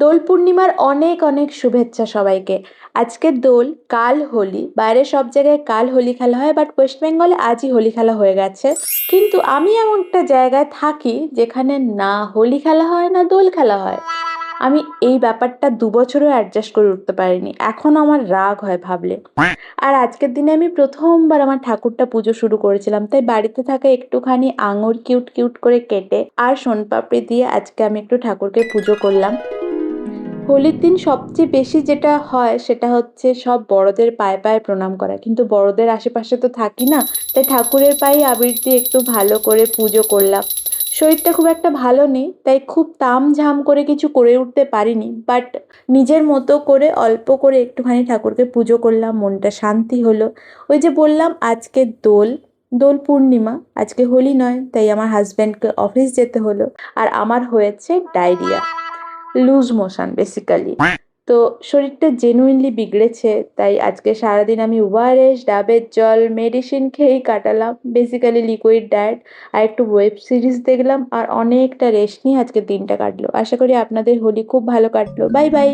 দোল পূর্ণিমার অনেক অনেক শুভেচ্ছা সবাইকে। আজকে দোল, কাল হোলি। বাইরে সব জায়গায় কাল হোলি খেলা হয়, বাট ওয়েস্ট বেঙ্গলে আজই হোলি খেলা হয়ে গেছে। কিন্তু আমি এমন একটা জায়গায় থাকি যেখানে না হোলি খেলা হয় না দোল খেলা হয়। আমি এই ব্যাপারটা ২ বছরও অ্যাডজাস্ট করে উঠতে পারিনি। এখন আমার রাগ হয় ভাবলে। আর আজকের দিনে আমি প্রথমবার আমার ঠাকুরটা পুজো শুরু করেছিলাম, তাই বাড়িতে থাকা একটুখানি আঙুর কিউট কিউট করে কেটে আর শোনপাপড়ি দিয়ে আজকে আমি একটু ঠাকুরকে পুজো করলাম। হোলির দিন সবচেয়ে বেশি যেটা হয় সেটা হচ্ছে সব বড়দের পায়ে পায়ে প্রণাম করা, কিন্তু বড়দের আশেপাশে তো থাকি না, তাই ঠাকুরের পায়ে আবির দিয়ে একটু ভালো করে পুজো করলাম। শরীরটা খুব একটা ভালো নেই, তাই খুব তামঝাম করে কিছু করে উঠতে পারিনি, বাট নিজের মতো করে অল্প করে একটুখানি ঠাকুরকে পুজো করলাম, মনটা শান্তি হলো। ওই যে বললাম আজকে দোল, দোল পূর্ণিমা, আজকে হোলি নয়, তাই আমার হাজব্যান্ডকে অফিস যেতে হলো। আর আমার হয়েছে ডায়রিয়া, লুজ মোশন বেসিক্যালি। তো শরীরটা জেনুইনলি বিগড়েছে, তাই আজকে সারাদিন আমি ওআরএস, ডাবের জল, মেডিসিন খেয়েই কাটালাম, বেসিক্যালি লিকুইড ডায়েট। আর একটু ওয়েব সিরিজ দেখলাম আর অনেকটা রেস্ট নিয়ে আজকে দিনটা কাটলো। আশা করি আপনাদের হোলি খুব ভালো কাটলো। Bye bye.